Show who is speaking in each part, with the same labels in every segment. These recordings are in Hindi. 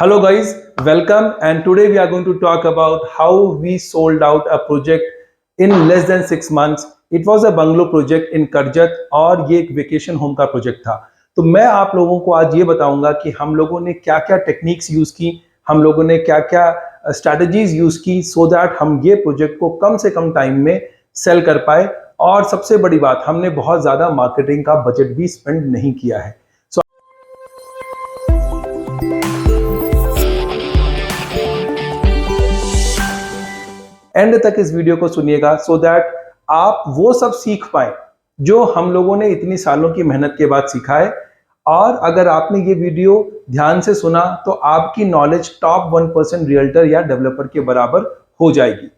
Speaker 1: Hello guys, welcome, and today we are going to talk about how we sold out a project in less than 6 months. It was a bungalow project in Karjat और ये एक वेकेशन होम का प्रोजेक्ट था। तो मैं आप लोगों को आज ये बताऊंगा कि हम लोगों ने क्या क्या टेक्निक्स यूज की, हम लोगों ने क्या क्या स्ट्रैटेजीज यूज की सो दैट हम ये प्रोजेक्ट को कम से कम टाइम में सेल कर पाए। और सबसे बड़ी बात, हमने बहुत ज्यादा मार्केटिंग का बजट भी स्पेंड नहीं किया है। एंड तक इस वीडियो को सुनिएगा सो दैट आप वो सब सीख पाए जो हम लोगों ने इतनी सालों की मेहनत के बाद सीखा है। और अगर आपने ये वीडियो ध्यान से सुना तो आपकी नॉलेज टॉप 1% रियल्टर या डेवलपर के बराबर हो जाएगी।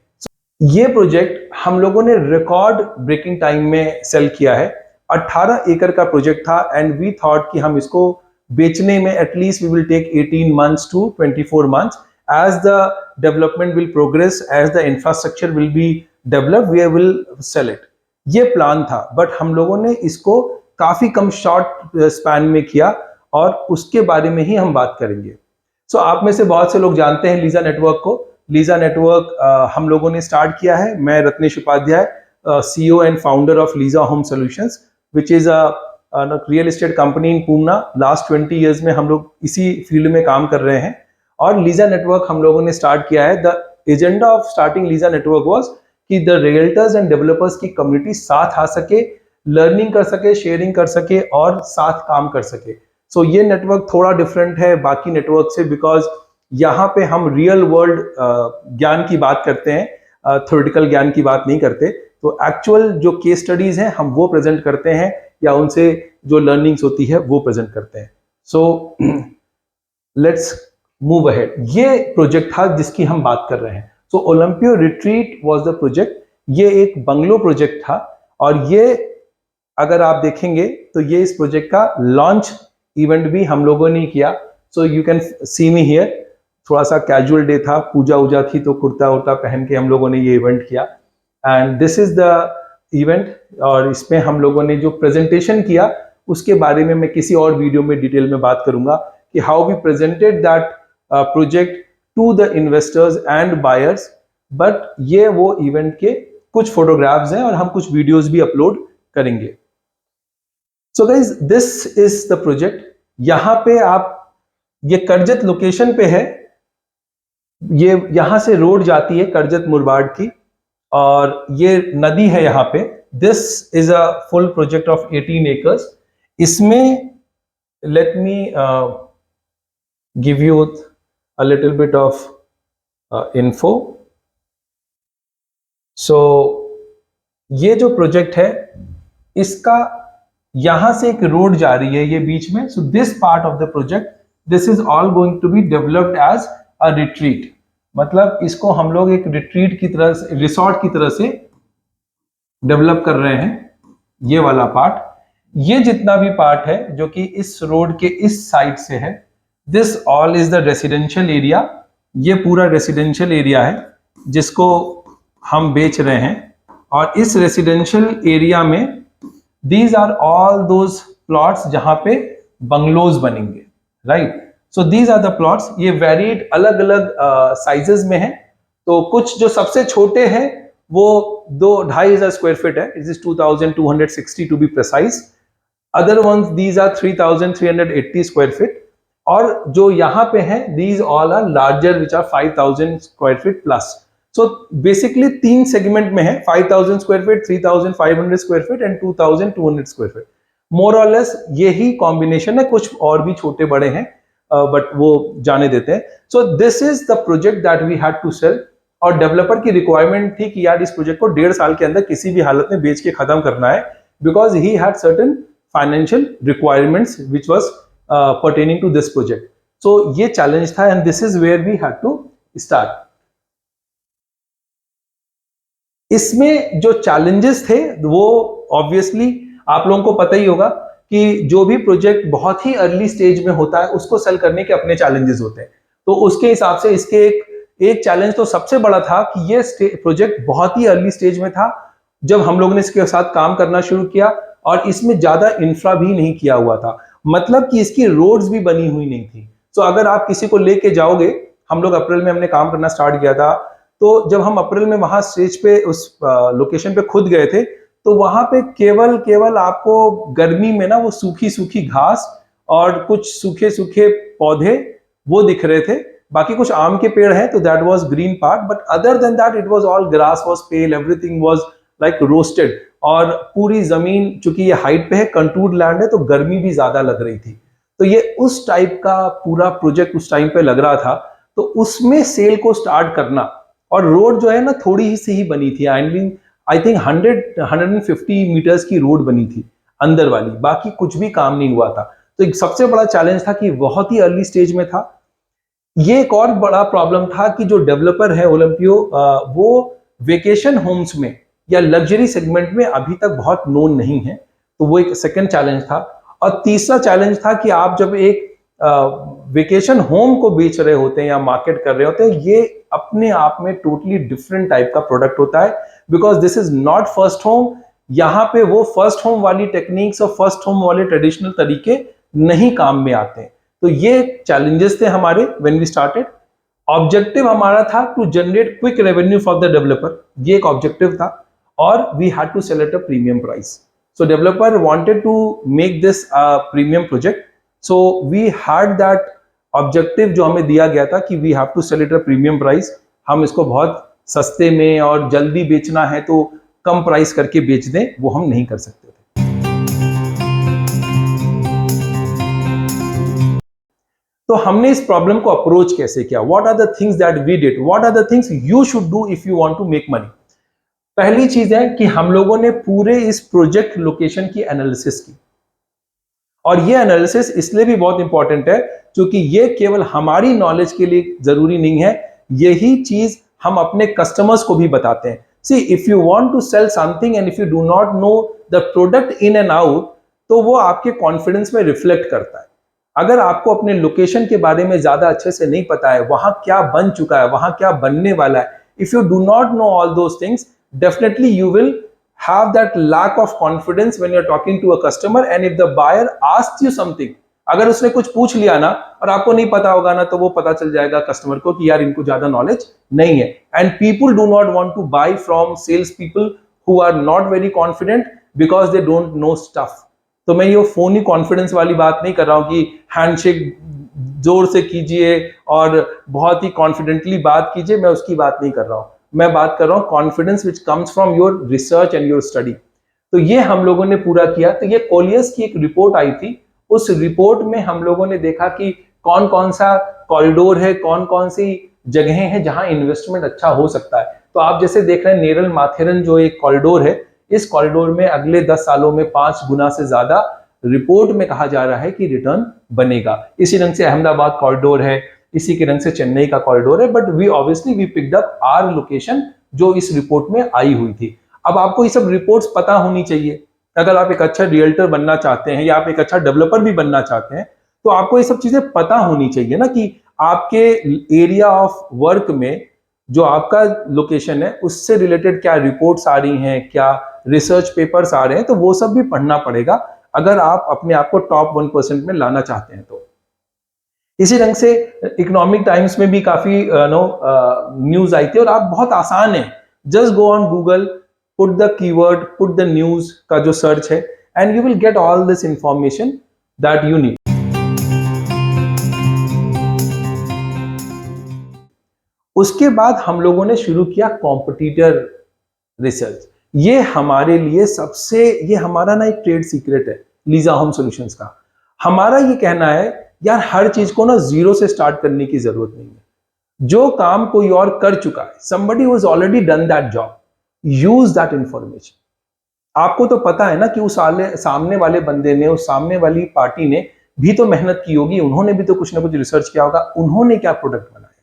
Speaker 1: ये प्रोजेक्ट हम लोगों ने रिकॉर्ड ब्रेकिंग टाइम में सेल किया है। 18 एकड़ का प्रोजेक्ट था एंड वी थॉट कि हम इसको बेचने में at least we will take 18 months to 24 months. As the development will progress, as the infrastructure will be developed, we will sell it. ये प्लान था, बट हम लोगों ने इसको काफी कम शॉर्ट स्पैन में किया और उसके बारे में ही हम बात करेंगे। सो आप में से बहुत से लोग जानते हैं लीजा नेटवर्क को। लीजा नेटवर्क हम लोगों ने स्टार्ट किया है। मैं Ratnesh Upadhyay, CEO and founder of Leeza home solutions, which is a real estate company in Poona. Last 20 years में हम लोग इसी फील्ड में काम कर रहे हैं। और लीजा नेटवर्क हम लोगों ने स्टार्ट किया है। The agenda of starting Lisa network was कि द रियल्टर्स एंड डेवलपर्स की कम्युनिटी साथ आ सके, लर्निंग कर सके, शेयरिंग कर सके और साथ काम कर सके। सो ये नेटवर्क थोड़ा डिफरेंट है बाकी नेटवर्क से, बिकॉज यहाँ पे हम रियल वर्ल्ड ज्ञान की बात करते हैं, थ्योरेटिकल ज्ञान की बात नहीं करते। तो एक्चुअल जो केस स्टडीज हैं हम वो प्रेजेंट करते हैं या उनसे जो लर्निंग्स होती है वो प्रेजेंट करते हैं। So let's move ahead. ये प्रोजेक्ट था जिसकी हम बात कर रहे हैं। सो ओलंपियो रिट्रीट वाज द प्रोजेक्ट। ये एक बंगलो प्रोजेक्ट था और ये अगर आप देखेंगे तो ये इस प्रोजेक्ट का लॉन्च इवेंट भी हम लोगों ने किया। So you can see me here. थोड़ा सा कैजुअल डे था, पूजा उजा थी, तो कुर्ता उर्ता पहन के हम लोगों ने ये इवेंट किया। And this is the event. और इसमें हम लोगों ने जो प्रेजेंटेशन किया उसके बारे में मैं किसी और वीडियो में डिटेल में बात करूंगा कि how we presented that project to the investors and buyers. But ये वो इवेंट के कुछ फोटोग्राफ्स हैं और हम कुछ वीडियोस भी अपलोड करेंगे। So guys, this is the project. यहां पे आप, ये करजत लोकेशन पे है। ये यहां से रोड जाती है करजत मुरबाड की और ये नदी है यहाँ पे। This is a full project of 18 acres। इसमें let me give you a little bit of info. So ये जो प्रोजेक्ट है इसका यहां से एक रोड जा रही है ये बीच में। So this part of the project, this is all going to be developed as a retreat. मतलब इसको हम लोग एक रिट्रीट की तरह से, रिसोर्ट की तरह से डेवलप कर रहे हैं। ये वाला पार्ट, ये जितना भी पार्ट है जो कि इस रोड के इस साइड से है, this all is the residential area. ये पूरा रेसिडेंशियल एरिया है जिसको हम बेच रहे हैं। और इस रेसिडेंशियल एरिया में these are all those plots जहां पे बंगलोज बनेंगे, right. So these are the plots. ये वेरिड अलग अलग साइजेस में है। तो कुछ जो सबसे छोटे हैं वो 2,500 स्क्वायर फीट है। It is 2,260 to be precise. Other ones these are 3,380 square feet. और जो यहाँ पे हैं these all are larger which are 5,000 square feet plus. So basically 3 segment में है, 5,000 square feet, 3,500 square feet and 2,200 square feet. More और लेस यही कॉम्बिनेशन है। कुछ और भी छोटे बड़े हैं बट वो जाने देते हैं। So this is the project that we had to sell. और डेवलपर की रिक्वायरमेंट थी कि यार इस प्रोजेक्ट को 1.5 साल के अंदर किसी भी हालत में बेच के खत्म करना है, because he had certain financial requirements which was pertaining to this project. So ये challenge था and this is where we had to start. इसमें जो challenges थे वो obviously आप लोगों को पता ही होगा कि जो भी प्रोजेक्ट बहुत ही अर्ली स्टेज में होता है उसको सेल करने के अपने challenges होते हैं। तो उसके हिसाब से इसके एक चैलेंज तो सबसे बड़ा था कि ये प्रोजेक्ट बहुत ही अर्ली स्टेज में था जब हम लोगों ने इसके साथ काम करना शुरू किया। और इसमें ज्यादा इंफ्रा भी नहीं किया हुआ था, मतलब कि इसकी रोड्स भी बनी हुई नहीं थी। सो अगर आप किसी को लेके जाओगे, हम लोग अप्रैल में हमने काम करना स्टार्ट किया था, तो जब हम अप्रैल में वहां स्टेज पे उस लोकेशन पे खुद गए थे, तो वहां पे केवल केवल आपको गर्मी में ना वो सूखी सूखी घास और कुछ सूखे सूखे पौधे वो दिख रहे थे। बाकी कुछ आम के पेड़ हैं, तो that was green part, but other than that it was all grass was pale, everything was like roasted. और पूरी जमीन, चूंकि ये हाइट पे है, कंटूर लैंड है, तो गर्मी भी ज्यादा लग रही थी। तो ये उस टाइप का पूरा प्रोजेक्ट उस टाइम पे लग रहा था। तो उसमें सेल को स्टार्ट करना, और रोड जो है ना थोड़ी ही सी ही बनी थी, आई थिंक 150 मीटर्स की रोड बनी थी अंदर वाली, बाकी कुछ भी काम नहीं हुआ था। तो एक सबसे बड़ा चैलेंज था कि बहुत ही अर्ली स्टेज में था। ये एक और बड़ा प्रॉब्लम था कि जो डेवलपर है ओलंपियो, वो वेकेशन होम्स में या लग्जरी सेगमेंट में अभी तक बहुत नोन नहीं है। तो वो एक सेकंड चैलेंज था। और तीसरा चैलेंज था कि आप जब एक वेकेशन होम को बेच रहे होते हैं या मार्केट कर रहे होते हैं, ये अपने आप में टोटली डिफरेंट टाइप का प्रोडक्ट होता है, because this is not first home. यहाँ पे वो फर्स्ट होम वाली टेक्निक्स और फर्स्ट होम वाले ट्रेडिशनल तरीके नहीं काम में आते हैं। तो ये चैलेंजेस थे हमारे व्हेन वी स्टार्टेड। ऑब्जेक्टिव हमारा था to generate quick revenue for the developer, ये एक ऑब्जेक्टिव था, और we had to sell at a premium price. So developer wanted to make this premium project, so we had that objective जो हमें दिया गया था कि we have to sell it a premium price. हम इसको बहुत सस्ते में और जल्दी बेचना है तो कम प्राइस करके बेच दें, वो हम नहीं कर सकते थे। तो हमने इस प्रॉब्लम को अप्रोच कैसे किया? What are the things that we did, what are the things you should do if you want to make money? पहली चीज है कि हम लोगों ने पूरे इस प्रोजेक्ट लोकेशन की एनालिसिस की। और ये एनालिसिस इसलिए भी बहुत इंपॉर्टेंट है क्योंकि ये केवल हमारी नॉलेज के लिए जरूरी नहीं है, यही चीज हम अपने कस्टमर्स को भी बताते हैं। See, if you want to sell something and if you do not know the product in and out, तो वो आपके कॉन्फिडेंस में रिफ्लेक्ट करता है। अगर आपको अपने लोकेशन के बारे में ज्यादा अच्छे से नहीं पता है, वहां क्या बन चुका है, वहां क्या बनने वाला है, if you do not know all those things, definitely you will have that lack of confidence when you're talking to a customer, and if the buyer asks you something, अगर उसने कुछ पूछ लिया ना और आपको नहीं पता होगा ना, तो वो पता चल जाएगा कस्टमर को कि यार इनको ज्यादा नॉलेज नहीं है। And people do not want to buy from sales people who are not very confident because they don't know stuff. तो मैं ये फोनी कॉन्फिडेंस वाली बात नहीं कर रहा हूं कि हैंडशेक जोर से कीजिए और बहुत ही कॉन्फिडेंटली बात कीजिए, मैं उसकी बात नहीं कर रहा हूं। मैं बात कर रहा हूं confidence which comes from your research and your study. तो ये हम लोगों ने पूरा किया। तो ये कोलियस की एक रिपोर्ट आई थी, उस रिपोर्ट में हम लोगों ने देखा कि कौन कौन सा कॉरिडोर है, कौन कौन सी जगहें हैं जहां इन्वेस्टमेंट अच्छा हो सकता है। तो आप जैसे देख रहे हैं नेरल माथेरन जो एक कॉरिडोर है, इस कॉरिडोर में अगले 10 सालों में 5 गुना से ज्यादा रिपोर्ट में कहा जा रहा है कि रिटर्न बनेगा। इसी रंग से अहमदाबाद कॉरिडोर है, इसी के रंग से चेन्नई का कॉरिडोर है, but we obviously we picked up our location जो इस रिपोर्ट में आई हुई थी। अब आपको ये सब रिपोर्ट्स पता होनी चाहिए। अगर आप एक अच्छा रियल्टर बनना चाहते हैं या आप एक अच्छा डेवलपर भी बनना चाहते हैं, तो आपको ये सब चीजें पता होनी चाहिए ना कि आपके एरिया ऑफ वर्क में जो आपका लोकेशन है उससे रिलेटेड क्या रिपोर्ट्स आ रही हैं, क्या रिसर्च पेपर्स आ रहे हैं, तो वो सब भी पढ़ना पड़ेगा अगर आप अपने आप को टॉप 1% में लाना चाहते हैं। तो इसी ढंग से इकोनॉमिक टाइम्स में भी काफी न्यूज आई थी, और आप बहुत आसान है, just go on Google, put the keyword, put the news का जो सर्च है, and you will get all this information that you need. उसके बाद हम लोगों ने शुरू किया कॉम्पिटिटर रिसर्च। ये हमारे लिए सबसे, ये हमारा ना एक ट्रेड सीक्रेट है लीजा होम सॉल्यूशंस का। हमारा ये कहना है यार हर चीज को ना जीरो से स्टार्ट करने की जरूरत नहीं है। जो काम कोई और कर चुका है, somebody who has already done that job, use that information। आपको तो पता है ना कि उस सामने वाले बंदे ने, उस सामने वाली पार्टी ने भी तो मेहनत की होगी, उन्होंने भी तो कुछ ना कुछ रिसर्च किया होगा, उन्होंने क्या प्रोडक्ट बनाया,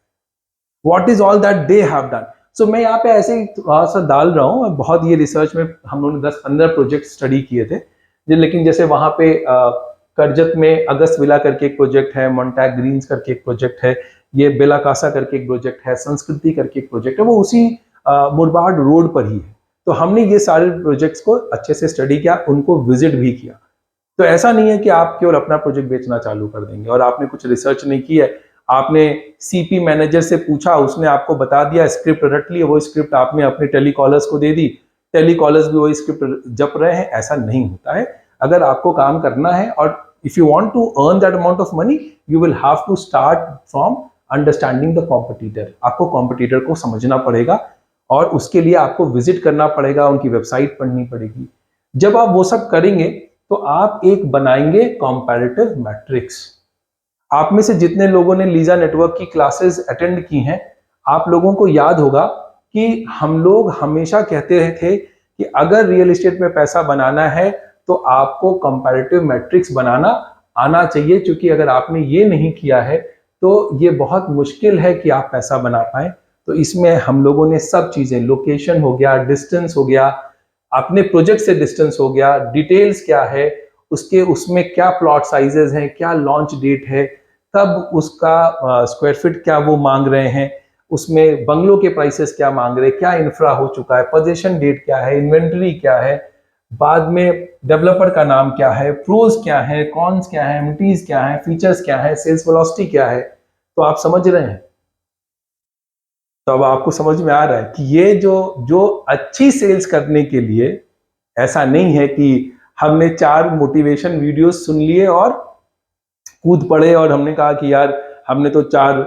Speaker 1: what is all that they have done. So मैं यहाँ पे ऐसे ही थोड़ा सा डाल रहा हूँ, बहुत ये रिसर्च में हम लोगों ने 10-15 प्रोजेक्ट स्टडी किए थे, लेकिन जैसे वहां पे करजत में अगस्त विला करके एक प्रोजेक्ट है, मॉन्टैग ग्रीन्स करके एक प्रोजेक्ट है, ये बेला कासा करके एक प्रोजेक्ट है, संस्कृति करके एक प्रोजेक्ट है, वो उसी मुरबाड रोड पर ही है। तो हमने ये सारे प्रोजेक्ट्स को अच्छे से स्टडी किया, उनको विजिट भी किया। तो ऐसा नहीं है कि आप केवल अपना प्रोजेक्ट बेचना चालू कर देंगे और आपने कुछ रिसर्च नहीं की है, आपने सीपी मैनेजर से पूछा, उसने आपको बता दिया, स्क्रिप्ट रट ली, वो स्क्रिप्ट आपने अपने टेलीकॉलर्स को दे दी, टेलीकॉलर्स भी वही स्क्रिप्ट जप रहे हैं। ऐसा नहीं होता है। अगर आपको काम करना है और if you want to earn that amount of money, you will have to start from understanding the competitor. आपको कॉम्पिटिटर को समझना पड़ेगा और उसके लिए आपको विजिट करना पड़ेगा, उनकी वेबसाइट पढ़नी पड़ेगी। जब आप वो सब करेंगे तो आप एक बनाएंगे कंपैरेटिव मैट्रिक्स। आप में से जितने लोगों ने लीजा नेटवर्क की क्लासेस अटेंड की हैं, आप लोगों को याद होगा कि हम लोग हमेशा कहते रहे थे कि अगर रियल एस्टेट में पैसा बनाना है तो आपको कंपैरेटिव मैट्रिक्स बनाना आना चाहिए, क्योंकि अगर आपने ये नहीं किया है तो ये बहुत मुश्किल है कि आप पैसा बना पाए। तो इसमें हम लोगों ने सब चीजें, लोकेशन हो गया, डिस्टेंस हो गया, अपने प्रोजेक्ट से डिस्टेंस हो गया, डिटेल्स क्या है उसके, उसमें क्या प्लॉट साइजेस हैं, क्या लॉन्च डेट है, तब उसका स्क्वायर फीट क्या वो मांग रहे हैं, उसमें बंगलों के प्राइसेस क्या मांग रहे हैं, क्या इंफ्रा हो चुका है, पोजीशन डेट क्या है, इन्वेंटरी क्या है, बाद में डेवलपर का नाम क्या है, प्रोज क्या है, कॉन्स क्या है, एमटीज क्या है, फीचर्स क्या है, सेल्स वेलोसिटी क्या है। तो आप समझ रहे हैं। तो अब आपको समझ में आ रहा है कि ये जो जो अच्छी सेल्स करने के लिए ऐसा नहीं है कि हमने 4 मोटिवेशन वीडियोस सुन लिए और कूद पड़े और हमने कहा कि यार हमने तो 4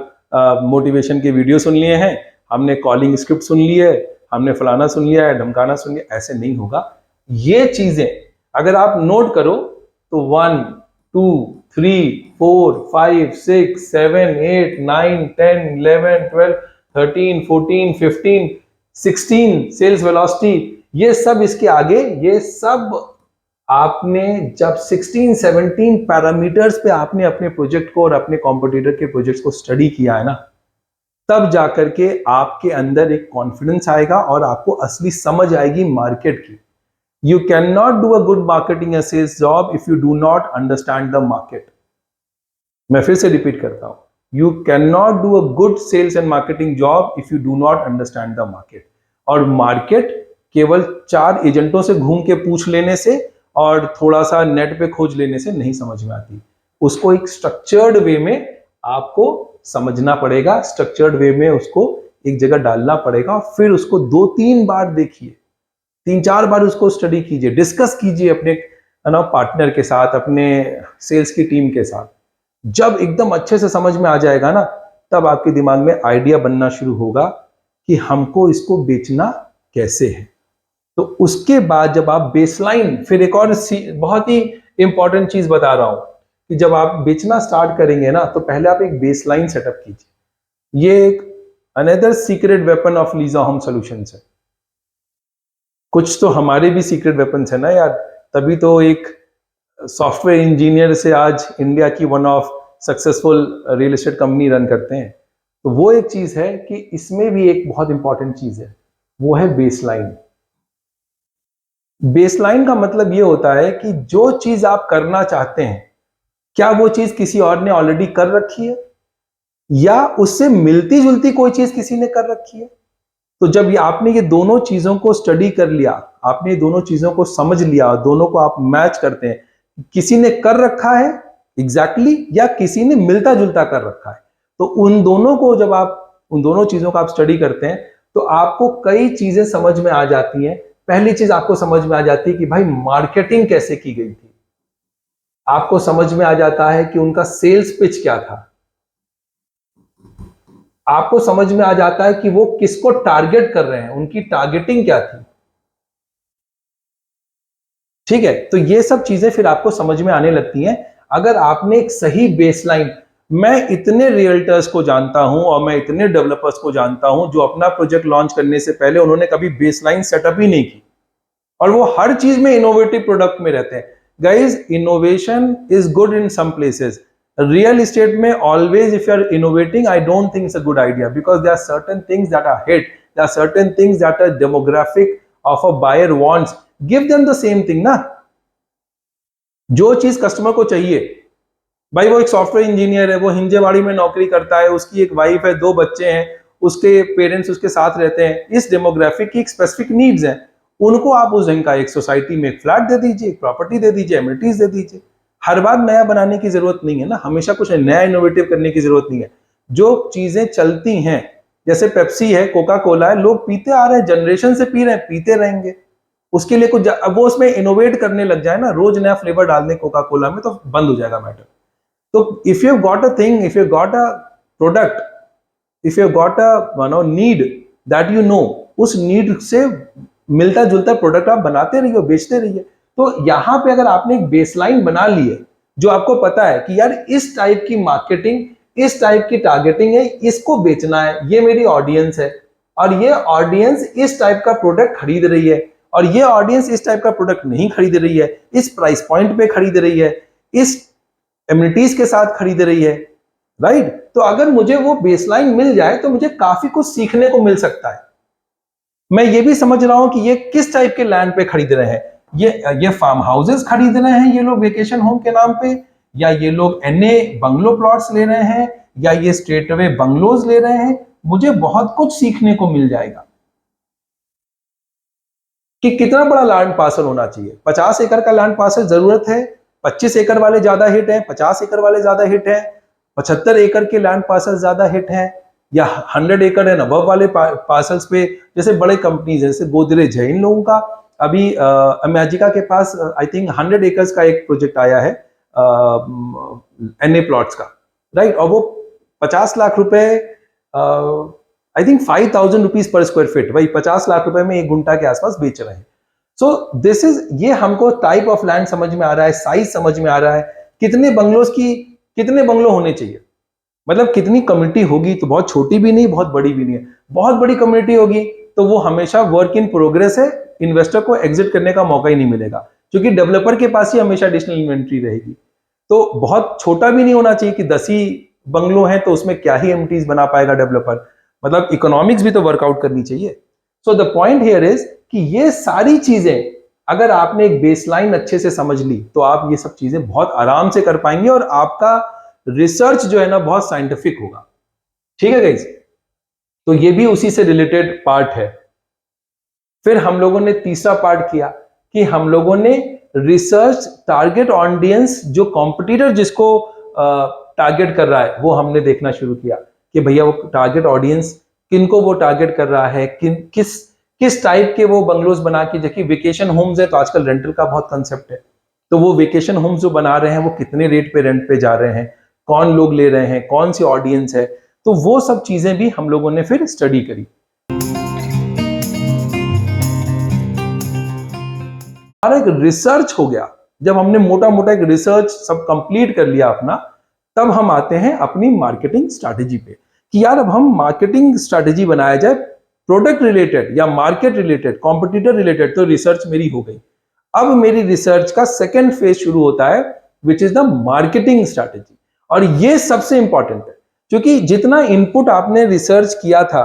Speaker 1: मोटिवेशन के वीडियो सुन लिए हैं, हमने कॉलिंग स्क्रिप्ट सुन ली है, हमने फलाना सुन लिया है, ढमकाना सुन लिया। ऐसे नहीं होगा। ये चीजें अगर आप नोट करो तो 1 2 3 4 5 6 7 8 9 10 11 12 13 14 15 16 सेल्स वेलोसिटी, ये सब इसके आगे, ये सब आपने जब 16 17 पैरामीटर्स पे आपने अपने प्रोजेक्ट को और अपने कॉम्पिटिटर के प्रोजेक्ट्स को स्टडी किया है ना, तब जाकर के आपके अंदर एक कॉन्फिडेंस आएगा और आपको असली समझ आएगी मार्केट की। You cannot do a good marketing and sales job if you do not understand the market. मैं फिर से रिपीट करता हूं, You cannot do a good sales and marketing job if you do not understand the market. और मार्केट केवल 4 एजेंटों से घूम के पूछ लेने से और थोड़ा सा नेट पे खोज लेने से नहीं समझ में आती। उसको एक स्ट्रक्चर्ड वे में आपको समझना पड़ेगा, स्ट्रक्चर्ड वे में उसको एक जगह डालना पड़ेगा, फिर उसको 2-3 बार देखिए, 3-4 बार उसको स्टडी कीजिए, डिस्कस कीजिए अपने पार्टनर के साथ, अपने सेल्स की टीम के साथ। जब एकदम अच्छे से समझ में आ जाएगा ना, तब आपके दिमाग में आइडिया बनना शुरू होगा कि हमको इसको बेचना कैसे है। तो उसके बाद जब आप बेसलाइन, फिर एक और बहुत ही इंपॉर्टेंट चीज बता रहा हूं कि जब आप बेचना स्टार्ट करेंगे ना, तो पहले आप एक बेसलाइन सेटअप कीजिए। ये एक another secret weapon of Leeza home solutions है। कुछ तो हमारे भी सीक्रेट वेपन्स है ना यार, तभी तो एक सॉफ्टवेयर इंजीनियर से आज इंडिया की one of successful real estate company run करते हैं। तो वो एक चीज है कि इसमें भी एक बहुत इंपॉर्टेंट चीज है, वो है बेसलाइन। बेसलाइन का मतलब ये होता है कि जो चीज आप करना चाहते हैं, क्या वो चीज किसी और ने ऑलरेडी कर रखी है या उससे मिलती जुलती कोई चीज किसी ने कर रखी है। तो जब ये आपने ये दोनों चीजों को स्टडी कर लिया, आपने दोनों चीजों को समझ लिया, दोनों को आप मैच करते हैं, किसी ने कर रखा है एग्जैक्टली या किसी ने मिलता जुलता कर रखा है, तो उन दोनों को जब आप, उन दोनों चीजों का आप स्टडी करते हैं तो आपको कई चीजें समझ में आ जाती हैं। पहली चीज आपको समझ में आ जाती है कि भाई मार्केटिंग कैसे की गई थी, आपको समझ में आ जाता है कि उनका सेल्स पिच क्या था, आपको समझ में आ जाता है कि वो किसको टारगेट कर रहे हैं, उनकी टारगेटिंग क्या थी। ठीक है, तो ये सब चीजें फिर आपको समझ में आने लगती हैं अगर आपने एक सही बेसलाइन। मैं इतने रियल्टर्स को जानता हूं और मैं इतने डेवलपर्स को जानता हूं जो अपना प्रोजेक्ट लॉन्च करने से पहले उन्होंने कभी बेसलाइन सेटअप ही नहीं की और वो हर चीज में इनोवेटिव प्रोडक्ट में रहते हैं। Guys, innovation is good in some places. Real estate में always if you are innovating, I don't think it's a good idea, because there are certain things that are hit, there are certain things that are demographic of a buyer wants, give them the same thing ना। जो चीज कस्टमर को चाहिए, भाई वो एक सॉफ्टवेयर इंजीनियर है, वो हिंजेवाड़ी में नौकरी करता है, उसकी एक वाइफ है, 2 बच्चे हैं, उसके पेरेंट्स उसके साथ रहते हैं, इस डेमोग्राफिक की एक स्पेसिफिक नीड्स हैं, उनको आप उस ढंग का एक सोसाइटी में एक फ्लैट दे दीजिए, एक प्रॉपर्टी दे दीजिए, एमिनिटीज दे दीजिए। हर बार नया बनाने की जरूरत नहीं है ना, हमेशा कुछ नया इनोवेटिव करने की जरूरत नहीं है। जो चीजें चलती हैं, जैसे पेप्सी है, कोका कोला है, लोग पीते आ रहे हैं, जनरेशन से पी रहे हैं, पीते रहेंगे। उसके लिए कुछ अब वो उसमें इनोवेट करने लग जाए ना, रोज नया फ्लेवर डाल दें कोका कोला में, तो बंद हो जाएगा मैटर। तो if you got a thing, if you got a product, if you got a need that you know, उस नीड से मिलता जुलता प्रोडक्ट आप बनाते रहिए, बेचते रहिए। तो यहां पे अगर आपने एक बेसलाइन बना ली है, जो आपको पता है कि यार इस टाइप की मार्केटिंग, इस टाइप की टारगेटिंग है, इसको बेचना है, ये मेरी ऑडियंस है, और ये ऑडियंस इस टाइप का प्रोडक्ट खरीद रही है, और ये ऑडियंस इस टाइप का प्रोडक्ट नहीं खरीद रही है, इस प्राइस पॉइंट पे खरीद रही है, इस एमिनिटीज के साथ खरीद रही है, राइट। तो अगर मुझे वो बेसलाइन मिल जाए तो मुझे काफी कुछ सीखने को मिल सकता है। मैं ये भी समझ रहा हूं कि ये किस टाइप के लैंड पे खरीद रहे हैं, ये फार्म हाउसेस खरीद रहे हैं ये लोग वेकेशन होम के नाम पे, या ये लोग एनए बंगलो प्लॉट्स ले रहे हैं, या ये स्ट्रेट अवे बंगलोज ले रहे हैं। मुझे बहुत कुछ सीखने को मिल जाएगा कि कितना बड़ा लैंड पार्सल होना चाहिए। 50 एकड़ का लैंड पार्सल जरूरत है, 25 एकड़ वाले ज्यादा हिट हैं, 50 एकड़ वाले ज्यादा हिट हैं, 75 एकड़ के लैंड पार्सल ज्यादा हिट हैं, या 100 एकड़ एंड अबव वाले पार्सल्स पे जैसे बड़े कंपनीज जैसे गोदरेज है, इन लोगों का अभी अमेजिका के पास आई थिंक 100 एकर्स का एक प्रोजेक्ट आया है एनए प्लॉट्स का, राइट। और वो 50 लाख रुपए, I think 5,000 rupees per square feet, वही 50 लाख रुपए में 1 गुंठा के आसपास बेच रहे हैं। सो दिस इज, ये हमको टाइप ऑफ लैंड समझ में आ रहा है, साइज समझ में आ रहा है, कितने बंगलो होने चाहिए, मतलब कितनी कम्युनिटी होगी, तो बहुत छोटी भी नहीं, बहुत बड़ी भी नहीं है। बहुत बड़ी कम्युनिटी होगी तो वो हमेशा वर्क इन प्रोग्रेस है, इन्वेस्टर को एग्जिट करने का मौका ही नहीं मिलेगा, क्योंकि डेवलपर के पास ही हमेशा एडिशनल इन्वेंट्री रहेगी। तो बहुत छोटा भी नहीं होना चाहिए कि 10 ही बंगलो हैं तो उसमें क्या ही एमटीज बना पाएगा डेवलपर, मतलब इकोनॉमिक्स भी तो वर्कआउट करनी चाहिए। So the point here is कि ये सारी चीजें अगर आपने एक बेसलाइन अच्छे से समझ ली तो आप ये सब चीजें बहुत आराम से कर पाएंगे, और आपका रिसर्च जो है ना बहुत साइंटिफिक होगा। ठीक है गाइस, तो ये भी उसी से रिलेटेड पार्ट है। फिर हम लोगों ने तीसरा पार्ट किया कि हम लोगों ने रिसर्च टारगेट ऑडियंस, जो कॉम्पिटिटर जिसको टारगेट कर रहा है वो हमने देखना शुरू किया कि भैया वो टारगेट ऑडियंस किनको वो टारगेट कर रहा है, किस टाइप के वो बंगलोज बना के, जबकि वेकेशन होम्स है तो आजकल रेंटल का बहुत कंसेप्ट है, तो वो वेकेशन होम्स जो बना रहे हैं वो कितने रेट पे रेंट पे जा रहे हैं, कौन लोग ले रहे हैं, कौन सी ऑडियंस है, तो वो सब चीजें भी हम लोगों ने फिर स्टडी करी। हमारा एक रिसर्च हो गया, जब हमने मोटा मोटा एक रिसर्च सब कंप्लीट कर लिया अपना, तब हम आते हैं अपनी मार्केटिंग स्ट्रैटेजी पे कि यार अब हम मार्केटिंग स्ट्रैटेजी बनाया जाए, प्रोडक्ट रिलेटेड या मार्केट रिलेटेड, कॉम्पिटिटर रिलेटेड। तो रिसर्च मेरी हो गई। अब मेरी रिसर्च का सेकेंड फेज शुरू होता है, which is the marketing strategy. और ये सबसे इंपॉर्टेंट है, क्योंकि जितना इनपुट आपने रिसर्च किया था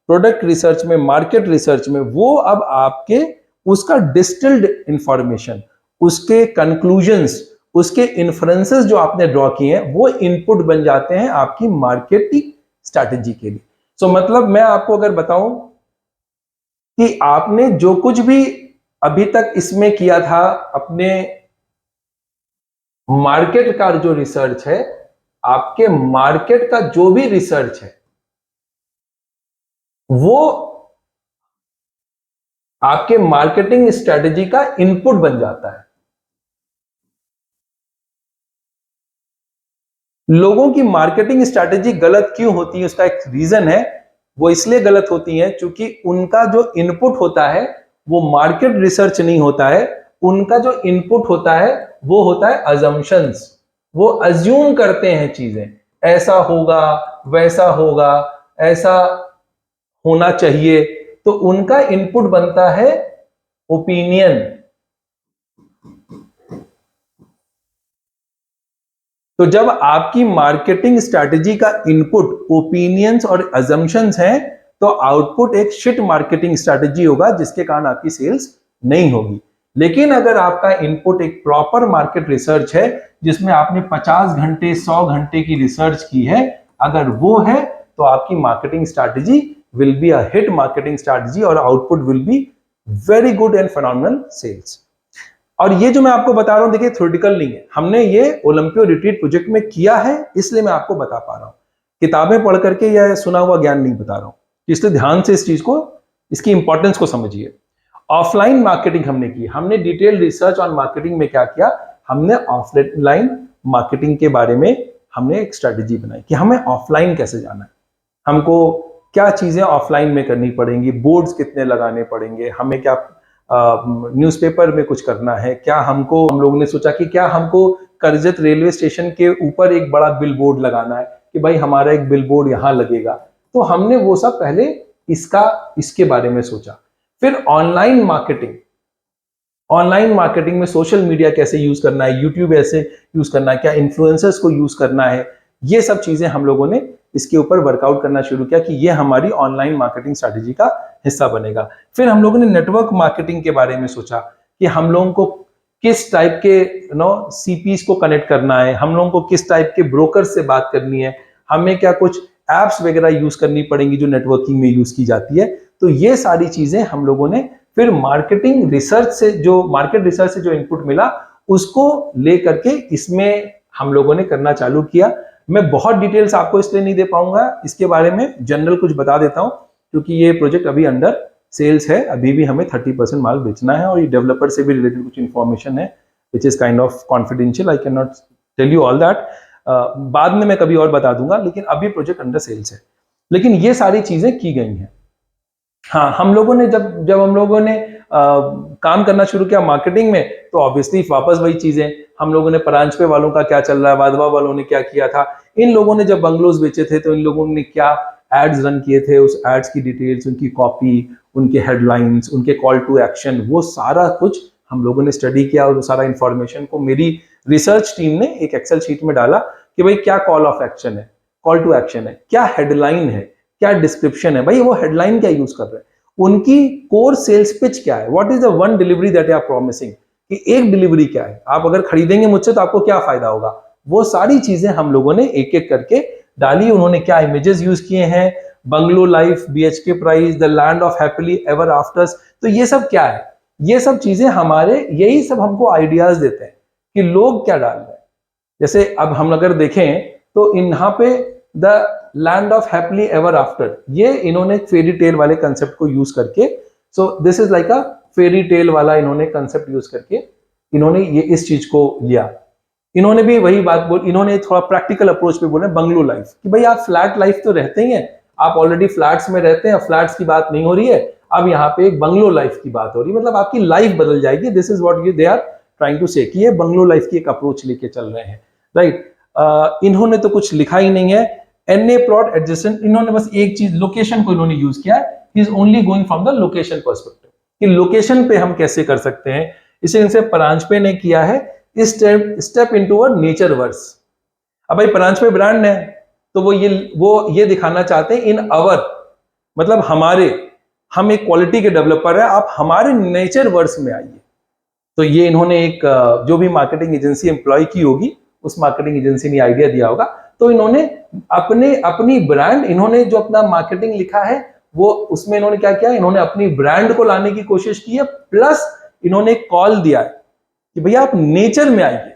Speaker 1: प्रोडक्ट रिसर्च में, मार्केट रिसर्च में, वो अब आपके उसका डिस्टिल्ड इंफॉर्मेशन, उसके कंक्लूजन्स, उसके इन्फ्रेंसेस जो आपने ड्रॉ किए हैं, वो इनपुट बन जाते हैं आपकी मार्केटिंग स्ट्रैटेजी के लिए। सो मतलब मैं आपको अगर बताऊं कि आपने जो कुछ भी अभी तक इसमें किया था, अपने मार्केट का जो रिसर्च है, आपके मार्केट का जो भी रिसर्च है, वो आपके मार्केटिंग स्ट्रेटेजी का इनपुट बन जाता है। लोगों की मार्केटिंग स्ट्रेटेजी गलत क्यों होती है, उसका एक रीजन है। वो इसलिए गलत होती है क्योंकि उनका जो इनपुट होता है वो मार्केट रिसर्च नहीं होता है, उनका जो इनपुट होता है वो होता है अजम्पशंस। वो अज्यूम करते हैं चीजें, ऐसा होगा, वैसा होगा, ऐसा होना चाहिए, तो उनका इनपुट बनता है ओपिनियन। तो जब आपकी मार्केटिंग स्ट्रैटेजी का इनपुट ओपिनियंस और अजम्पशंस हैं, तो आउटपुट एक शिट मार्केटिंग स्ट्रैटेजी होगा, जिसके कारण आपकी सेल्स नहीं होगी। लेकिन अगर आपका इनपुट एक प्रॉपर मार्केट रिसर्च है, जिसमें आपने 50 घंटे 100 घंटे की रिसर्च की है, अगर वो है तो आपकी marketing strategy will be a hit marketing strategy, और output will be very good and phenomenal sales. और ये जो मैं आपको बता रहा हूं देखिए थ्योरेटिकल नहीं है, हमने ये ओलंपियो रिट्रीट प्रोजेक्ट में किया है, इसलिए मैं आपको बता पा रहा हूं। किताबें पढ़ करके या सुना हुआ ज्ञान नहीं बता रहा हूं, इसलिए ध्यान से इस चीज को, इसकी इंपॉर्टेंस को समझिए। ऑफलाइन मार्केटिंग हमने की, हमने डिटेल रिसर्च ऑन मार्केटिंग में क्या किया, हमने ऑफलाइन मार्केटिंग के बारे में हमने एक स्ट्रेटेजी बनाई कि हमें ऑफलाइन कैसे जाना है, हमको क्या चीजें ऑफलाइन में करनी पड़ेंगी, बोर्ड्स कितने लगाने पड़ेंगे, हमें क्या न्यूज़पेपर में कुछ करना है, क्या हमको, हम लोगों ने सोचा कि क्या हमको करजत रेलवे स्टेशन के ऊपर एक बड़ा बिल बोर्ड लगाना है कि भाई हमारा एक बिल बोर्ड यहाँ लगेगा। तो हमने वो सब पहले इसके बारे में सोचा। फिर ऑनलाइन मार्केटिंग में सोशल मीडिया कैसे यूज करना है, यूट्यूब ऐसे यूज करना है, क्या इन्फ्लुएंसर्स को यूज करना है, ये सब चीजें हम लोगों ने इसके ऊपर वर्कआउट करना शुरू किया कि ये हमारी ऑनलाइन मार्केटिंग स्ट्रेटेजी का हिस्सा बनेगा। फिर हम लोगों ने नेटवर्क मार्केटिंग के बारे में सोचा कि हम लोगों को किस टाइप के सीपीज को कनेक्ट करना है, हम लोगों को किस टाइप के ब्रोकर से बात करनी है, हमें क्या कुछ एप्स वगैरह यूज करनी पड़ेंगी जो नेटवर्किंग में यूज की जाती है। तो ये सारी चीजें हम लोगों ने फिर मार्केट रिसर्च से जो इनपुट मिला उसको लेकर के इसमें हम लोगों ने करना चालू किया। मैं बहुत डिटेल्स आपको इसलिए नहीं दे पाऊंगा, इसके बारे में जनरल कुछ बता देता हूं क्योंकि ये प्रोजेक्ट अभी अंडर सेल्स है, अभी भी हमें 30% माल बेचना है और ये डेवलपर से भी रिलेटेड कुछ इंफॉर्मेशन है which is kind of confidential, I can not tell you all that, बाद में मैं कभी और बता दूंगा, लेकिन अभी प्रोजेक्ट अंडर सेल्स है। लेकिन ये सारी चीजें की गई हैं। हाँ, हम लोगों ने जब हम लोगों ने काम करना शुरू किया मार्केटिंग में, तो ऑब्वियसली वापस वही चीजें, हम लोगों ने परांजपे वालों का क्या चल रहा है, वाधवा वालों ने क्या किया था, इन लोगों ने जब बंगलोज बेचे थे तो इन लोगों ने क्या एड्स रन किए थे, उस एड्स की डिटेल्स, उनकी कॉपी, उनके हेडलाइंस, उनके कॉल टू एक्शन, वो सारा कुछ हम लोगों ने स्टडी किया और वो सारा इंफॉर्मेशन को मेरी रिसर्च टीम ने एक एक्सेल शीट में डाला कि भाई क्या कॉल ऑफ एक्शन है, कॉल टू एक्शन है, क्या हेडलाइन है, क्या डिस्क्रिप्शन है, भाई वो हेडलाइन क्या यूज कर रहे हैं, उनकी कोर सेल्स पिच क्या है, what is the one delivery that you are promising, कि एक डिलीवरी क्या है, आप अगर खरीदेंगे मुझसे तो आपको क्या फायदा होगा, वो सारी चीजें हम लोगों ने एक एक करके डाली। उन्होंने क्या इमेजेस यूज किए हैं, bungalow life, BHK price, the land of happily ever afters, तो ये सब क्या है, ये सब चीजें हमारे, यही सब हमको आइडियाज देते हैं कि लोग क्या डाल रहे हैं। जैसे अब हम अगर देखें तो यहाँ पे the land of happily ever after, ये इन्होंने फेरी टेल वाले कंसेप्ट को यूज करके, सो this is like a fairy tale वाला इन्होंने कंसेप्ट यूज करके इन्होंने ये इस चीज को लिया। इन्होंने भी वही बात बोल, इन्होंने थोड़ा प्रैक्टिकल अप्रोच पे बोले बंगलो लाइफ कि भाई आप फ्लैट लाइफ तो रहते ही हैं, आप ऑलरेडी फ्लैट्स में रहते हैं, फ्लैट्स की बात नहीं हो रही है, अब यहाँ पे एक बंगलो लाइफ की बात हो रही है, मतलब आपकी लाइफ बदल जाएगी। This is what they are trying to say कि ये बंगलो लाइफ की एक अप्रोच लेके चल रहे हैं, राइट। इन्होंने तो कुछ लिखा ही नहीं है, एनए प्लॉट एडजेसेंट, इन्होंने बस एक चीज लोकेशन को इन्होंने यूज किया है, he is only going from the location perspective कि लोकेशन पे हम कैसे कर सकते हैं। इसे इनसे परांजपे ने किया है step into a nature verse. अब भाई परांजपे ब्रांड है तो वो ये दिखाना चाहते हैं इन अवर, मतलब हमारे, हम एक क्वालिटी के डेवलपर है, आप हमारे नेचर वर्स में आइए। तो ये इन्होंने एक जो भी मार्केटिंग एजेंसी एम्प्लॉय की होगी उस मार्केटिंग एजेंसी ने आइडिया दिया होगा, तो इन्होंने अपनी ब्रांड, इन्होंने जो अपना मार्केटिंग लिखा है वो उसमें इन्होंने क्या किया, इन्होंने अपनी ब्रांड को लाने की कोशिश की है, प्लस इन्होंने कॉल दिया है कि भैया आप नेचर में आइए,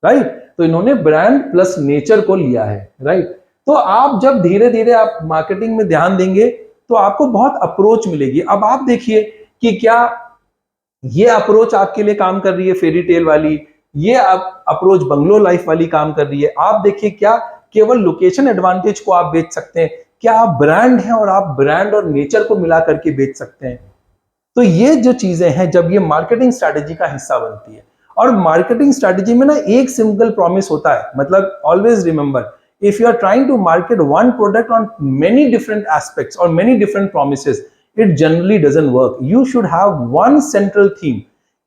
Speaker 1: राइट। तो इन्होंने ब्रांड प्लस नेचर को लिया है, राइट। तो आप जब धीरे धीरे आप मार्केटिंग में ध्यान देंगे तो आपको बहुत अप्रोच मिलेगी। अब आप देखिए कि क्या ये अप्रोच आपके लिए काम कर रही है फेरी टेल वाली, ये अप्रोच बंगलो लाइफ वाली काम कर रही है। आप देखिए क्या केवल लोकेशन एडवांटेज को आप बेच सकते हैं, क्या आप ब्रांड हैं और आप ब्रांड और नेचर को मिला करके बेच सकते हैं। तो ये जो चीजें हैं जब ये मार्केटिंग स्ट्रैटेजी का हिस्सा बनती है, और मार्केटिंग स्ट्रैटेजी में ना एक सिंगल प्रॉमिस होता है, मतलब always remember if you are trying to market one product on many different aspects और many different promises, it generally doesn't work. You should have one central theme,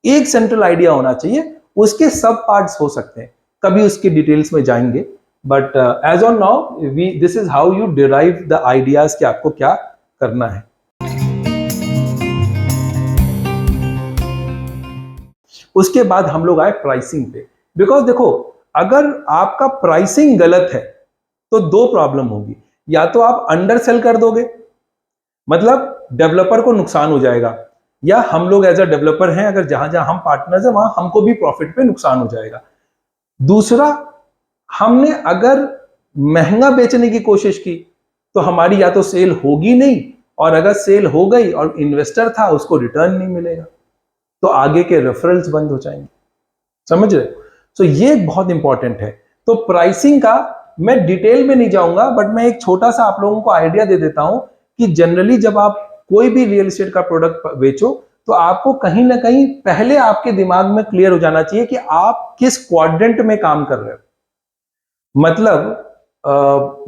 Speaker 1: एक सेंट्रल आइडिया होना चाहिए, उसके सब पार्ट्स हो सकते हैं, कभी उसके डिटेल्स में जाएंगे, but as on now this is how you derive the ideas कि आपको क्या करना है। उसके बाद हम लोग आए प्राइसिंग पे, बिकॉज देखो अगर आपका प्राइसिंग गलत है तो दो प्रॉब्लम होगी, या तो आप अंडर सेल कर दोगे, मतलब डेवलपर को नुकसान हो जाएगा, या हम लोग एज अ डेवलपर हैं, अगर जहां जहां हम पार्टनर्स हैं वहां हमको भी प्रॉफिट पे नुकसान हो जाएगा। दूसरा, हमने अगर महंगा बेचने की कोशिश की तो हमारी या तो सेल होगी नहीं, और अगर सेल हो गई और इन्वेस्टर था उसको रिटर्न नहीं मिलेगा, तो आगे के रेफरल्स बंद हो जाएंगे। समझ रहे हो? तो ये बहुत इंपॉर्टेंट है। तो प्राइसिंग का मैं डिटेल में नहीं जाऊंगा, बट मैं एक छोटा सा आप लोगों को आइडिया दे देता हूं कि जनरली जब आप कोई भी रियल एस्टेट का प्रोडक्ट बेचो तो आपको कहीं ना कहीं पहले आपके दिमाग में क्लियर हो जाना चाहिए कि आप किस क्वाड्रेंट में काम कर रहे हो। मतलब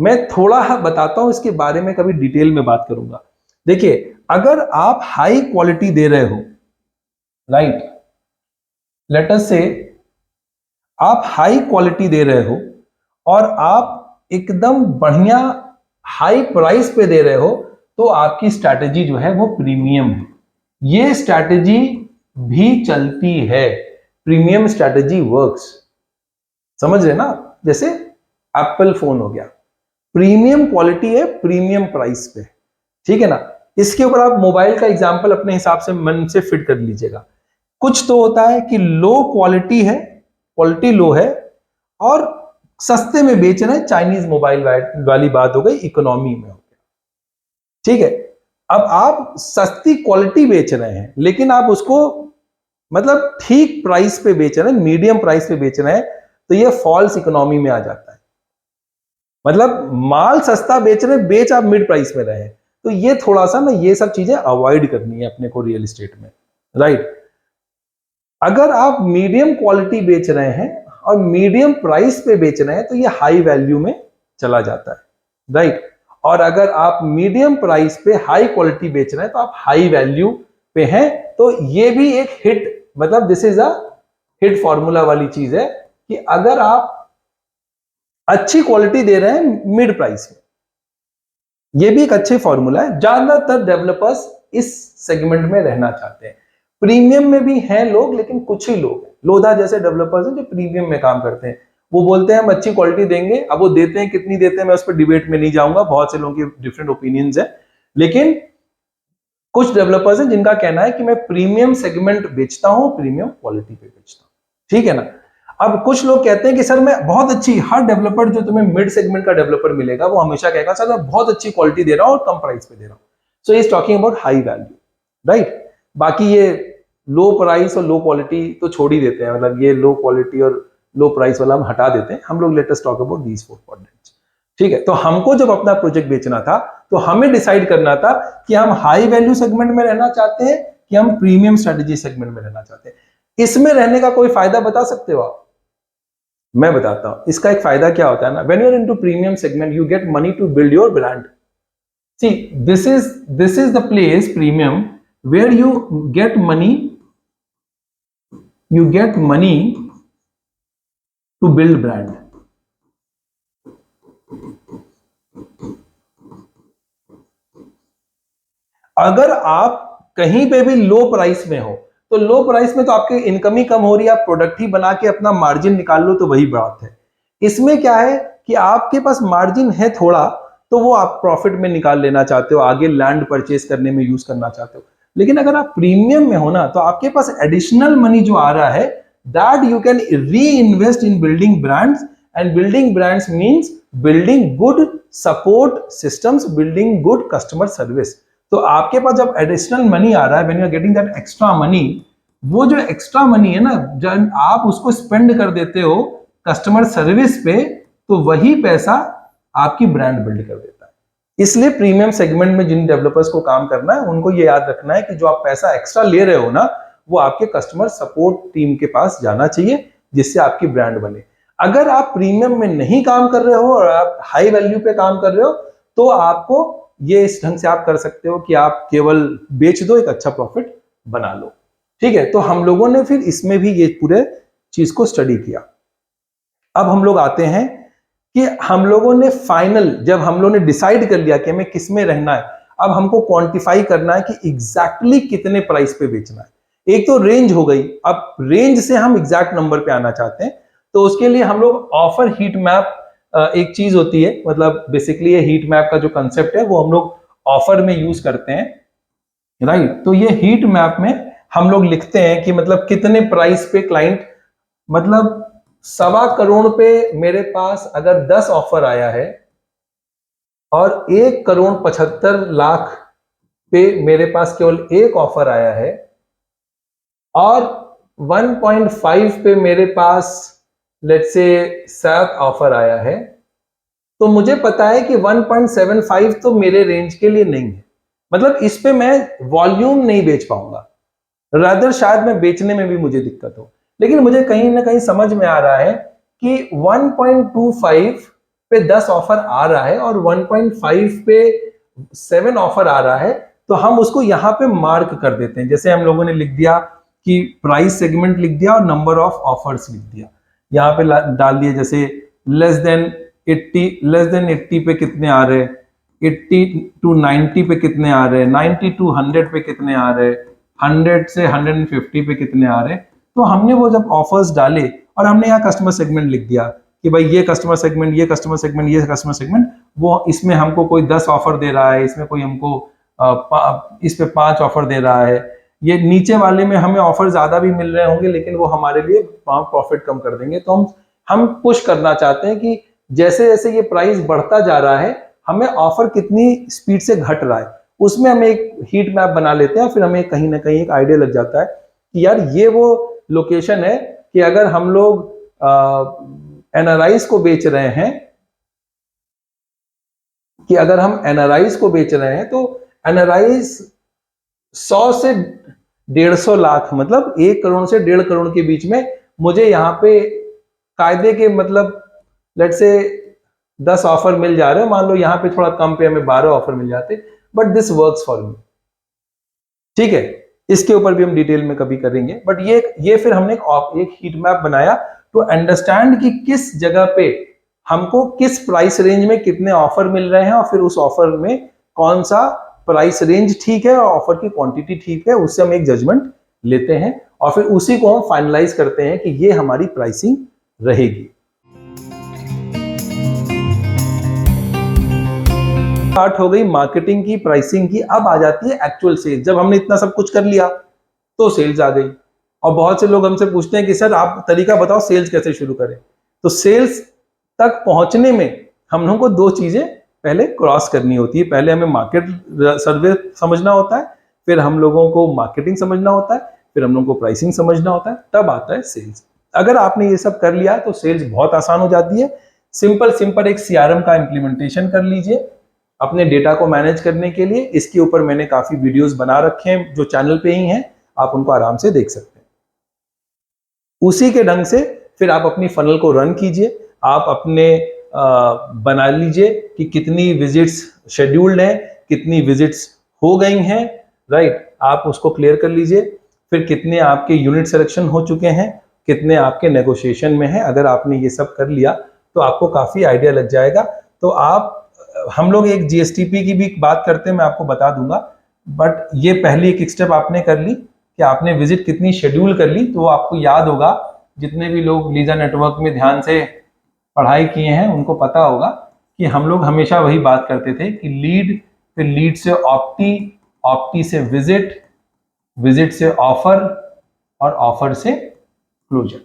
Speaker 1: मैं थोड़ा बताता हूं इसके बारे में, कभी डिटेल में बात करूंगा। देखिए, अगर आप हाई क्वालिटी दे रहे हो, राइट, लेट अस से आप हाई क्वालिटी दे रहे हो और आप एकदम बढ़िया हाई प्राइस पे दे रहे हो, तो आपकी स्ट्रैटेजी जो है वो प्रीमियम है। ये स्ट्रैटेजी भी चलती है, प्रीमियम स्ट्रैटेजी वर्क्स। समझ रहे ना? जैसे एप्पल फोन हो गया, प्रीमियम क्वालिटी है प्रीमियम प्राइस पे, ठीक है ना? इसके ऊपर आप मोबाइल का एग्जांपल अपने हिसाब से मन से फिट कर लीजिएगा। कुछ तो होता है कि लो क्वालिटी है, क्वालिटी लो है और सस्ते में बेच रहे हैं, चाइनीज मोबाइल वाली बात हो गई, इकोनॉमी में हो गया, ठीक है। अब आप सस्ती क्वालिटी बेच रहे हैं लेकिन आप उसको मतलब ठीक प्राइस पे बेच रहे हैं, मीडियम प्राइस पे बेच रहे हैं, तो ये फॉल्स इकोनॉमी में आ जाता है। मतलब माल सस्ता बेच रहे हैं, बेच आप मिड प्राइस में रहे हैं, तो ये थोड़ा सा ना, ये सब चीजें अवॉइड करनी है अपने को रियल एस्टेट में, राइट। अगर आप मीडियम क्वालिटी बेच रहे हैं और मीडियम प्राइस पे बेच रहे हैं तो ये हाई वैल्यू में चला जाता है, राइट। और अगर आप मीडियम प्राइस पे हाई क्वालिटी बेच रहे हैं तो आप हाई वैल्यू पे हैं, तो ये भी एक हिट, मतलब this is a hit formula वाली चीज है कि अगर आप अच्छी क्वालिटी दे रहे हैं मिड प्राइस में, ये भी एक अच्छे फॉर्मूला है। ज्यादातर डेवलपर्स इस सेगमेंट में रहना चाहते हैं। प्रीमियम में भी हैं लोग, लेकिन कुछ ही लोग, लोधा जैसे डेवलपर्स हैं जो प्रीमियम में काम करते हैं। वो बोलते हैं हम अच्छी क्वालिटी देंगे, अब वो देते हैं कितनी देते हैं मैं उस पर डिबेट में नहीं जाऊंगा, बहुत से लोगों की डिफरेंट ओपिनियंस है। लेकिन कुछ डेवलपर्स हैं जिनका कहना है कि मैं प्रीमियम सेगमेंट बेचता हूं, प्रीमियम क्वालिटी पे बेचता हूं, ठीक है ना। अब कुछ लोग कहते हैं कि सर मैं बहुत अच्छी, हर डेवलपर जो तुम्हें मिड सेगमेंट का डेवलपर मिलेगा वो हमेशा कहेगा सर मैं बहुत अच्छी क्वालिटी दे रहा हूं और कम प्राइस पे दे रहा हूं। So is talking about high value, right. बाकी ये लो प्राइस और लो क्वालिटी तो छोड़ ही देते हैं, मतलब ये लो क्वालिटी और लो प्राइस वाला हम हटा देते हैं। हम लोग let us talk about these four quadrants, ठीक है। तो हमको जब अपना प्रोजेक्ट बेचना था तो हमें डिसाइड करना था कि हम हाई वैल्यू सेगमेंट में रहना चाहते हैं कि हम प्रीमियम स्ट्रेटेजी सेगमेंट में रहना चाहते हैं। इसमें रहने का कोई फायदा बता सकते हो आप? मैं बताता हूं इसका एक फायदा क्या होता है ना। When you are into premium segment you get money to build your brand. See this is the place premium where you get money to build brand। अगर आप कहीं पे भी लो प्राइस में हो तो लो प्राइस में तो आपकी इनकम ही कम हो रही है, आप प्रोडक्ट ही बना के अपना मार्जिन निकाल लो तो वही बात है। इसमें क्या है कि आपके पास मार्जिन है थोड़ा, तो वो आप प्रॉफिट में निकाल लेना चाहते हो, आगे लैंड परचेज करने में यूज करना चाहते हो। लेकिन अगर आप प्रीमियम में हो ना तो आपके पास एडिशनल मनी जो आ रहा है that you can reinvest in building brands, and building brands means building good support systems, building good customer service. तो आपके पास जब एडिशनल मनी आ रहा है, when you are getting that extra money, वो जो एक्स्ट्रा मनी है ना जब आप उसको स्पेंड कर देते हो कस्टमर सर्विस पे, तो वही पैसा आपकी ब्रांड बिल्ड कर देता है। इसलिए प्रीमियम सेगमेंट में जिन डेवलपर्स को काम करना है उनको ये याद रखना है कि जो आप पैसा एक्स्ट्रा ले रहे हो ना वो आपके कस्टमर सपोर्ट टीम के पास जाना चाहिए, जिससे आपकी ब्रांड बने। अगर आप प्रीमियम में नहीं काम कर रहे हो और आप हाई वैल्यू पे काम कर रहे हो तो आपको ये इस ढंग से आप कर सकते हो कि आप केवल बेच दो, एक अच्छा प्रॉफिट बना लो, ठीक है। तो हम लोगों ने फिर इसमें भी ये पूरे चीज को स्टडी किया। अब हम लोग आते हैं कि हम लोगों ने फाइनल, जब हम लोगों ने डिसाइड कर लिया कि हमें किस में रहना है, अब हमको क्वांटिफाई करना है कि एग्जैक्टली कितने प्राइस पे बेचना है। एक तो रेंज हो गई, अब रेंज से हम एग्जैक्ट नंबर पे आना चाहते हैं, तो उसके लिए हम लोग ऑफर हीट मैप एक चीज होती है, मतलब बेसिकली ये हीट मैप का जो कंसेप्ट है वो हम लोग ऑफर में यूज करते हैं। राइट। तो ये हीट मैप में हम लोग लिखते हैं कि मतलब कितने प्राइस पे क्लाइंट, मतलब 1.25 करोड़ पे मेरे पास अगर 10 ऑफर आया है और 1,75,00,000 पे मेरे पास केवल एक ऑफर आया है और 1.5 पे मेरे पास लेट्स से 7 ऑफर आया है, तो मुझे पता है कि 1.75 तो मेरे रेंज के लिए नहीं है। मतलब इस पे मैं वॉल्यूम नहीं बेच पाऊंगा, रादर शायद मैं बेचने में भी मुझे दिक्कत हो। लेकिन मुझे कहीं ना कहीं समझ में आ रहा है कि 1.25 पे 10 ऑफर आ रहा है और 1.5 पे 7 ऑफर आ रहा है, तो हम उसको यहां पे मार्क कर देते हैं। जैसे हम लोगों ने लिख दिया कि प्राइस सेगमेंट लिख दिया और नंबर ऑफ ऑफर्स लिख दिया, यहां पे डाल दिए जैसे लेस देन 80 पे कितने आ रहे, 80 टू 90 पे कितने आ रहे, 90 टू 100 पे कितने आ रहे, 100 से 150 पे कितने आ रहे। तो हमने वो जब ऑफर्स डाले और हमने यहाँ कस्टमर सेगमेंट लिख दिया कि भाई ये कस्टमर सेगमेंट, ये कस्टमर सेगमेंट, ये कस्टमर सेगमेंट, वो इसमें हमको कोई 10 ऑफर दे रहा है, इसमें कोई हमको इस पे 5 ऑफर दे रहा है, ये नीचे वाले में हमें ऑफर ज्यादा भी मिल रहे होंगे लेकिन वो हमारे लिए प्रॉफिट कम कर देंगे। तो हम पुश करना चाहते हैं कि जैसे जैसे ये प्राइस बढ़ता जा रहा है हमें ऑफर कितनी स्पीड से घट रहा है, उसमें हम एक हीट मैप बना लेते हैं। फिर हमें कहीं ना कहीं एक आइडिया लग जाता है कि यार ये वो लोकेशन है कि अगर हम लोग एनआरआईज को बेच रहे हैं, कि अगर हम एनआरआईज को बेच रहे हैं तो एनआरआईज 100 से 150 लाख, मतलब 1 करोड़ से 1.5 करोड़ के बीच में मुझे यहाँ पे कायदे के, मतलब लेट से 10 ऑफर मिल जा रहे हैं। मान लो यहाँ पे थोड़ा कम पे हमें 12 ऑफर मिल जाते, but this works for me. ठीक है, इसके ऊपर भी हम डिटेल में कभी करेंगे। बट ये फिर हमने एक हीट मैप बनाया टू अंडरस्टैंड कि किस जगह पे हमको किस प्राइस रेंज में कितने ऑफर मिल रहे हैं और फिर उस ऑफर में कौन सा प्राइस रेंज ठीक है और ऑफर की क्वांटिटी ठीक है, उससे हम एक जजमेंट लेते हैं और फिर उसी को हम फाइनलाइज करते हैं कि ये हमारी प्राइसिंग रहेगी। स्टार्ट हो गई मार्केटिंग की, प्राइसिंग की, अब आ जाती है एक्चुअल सेल्स। जब हमने इतना सब कुछ कर लिया तो सेल्स आ गई। और बहुत से लोग हमसे पूछते हैं कि सर आप तरीका बताओ सेल्स कैसे शुरू करें। तो सेल्स तक पहुंचने में हम लोगों को 2 चीजें पहले क्रॉस करनी होती है। पहले हमें मार्केट सर्वे समझना होता है, फिर हम लोगों को मार्केटिंग समझना होता है, फिर हम लोगों को प्राइसिंग समझना होता है, तब आता है सेल्स। अगर आपने ये सब कर लिया तो सेल्स बहुत आसान हो जाती है। सिंपल एक सीआरएम का इंप्लीमेंटेशन कर लीजिए अपने डेटा को मैनेज करने के लिए। इसके ऊपर मैंने काफी वीडियोस बना रखे हैं जो चैनल पे ही हैं, आप उनको आराम से देख सकते हैं। उसी के ढंग से फिर आप अपनी फनल को रन कीजिए। आप अपने बना लीजिए कि कितनी विजिट्स शेड्यूल्ड हैं, कितनी विजिट्स हो गई हैं, राइट। आप उसको क्लियर कर लीजिए। फिर कितने आपके यूनिट सिलेक्शन हो चुके हैं, कितने आपके नेगोशिएशन में हैं। अगर आपने ये सब कर लिया तो आपको काफी आइडिया लग जाएगा। तो हम लोग एक जीएसटीपी की भी बात करते हैं, मैं आपको बता दूंगा। बट ये पहली एक स्टेप आपने कर ली कि आपने विजिट कितनी शेड्यूल कर ली। तो आपको याद होगा, जितने भी लोग लीजा नेटवर्क में ध्यान से पढ़ाई किए हैं उनको पता होगा कि हम लोग हमेशा वही बात करते थे कि लीड, फिर लीड से ऑप्टी, ऑप्टी से विजिट, विजिट से ऑफर और ऑफर से क्लोजर,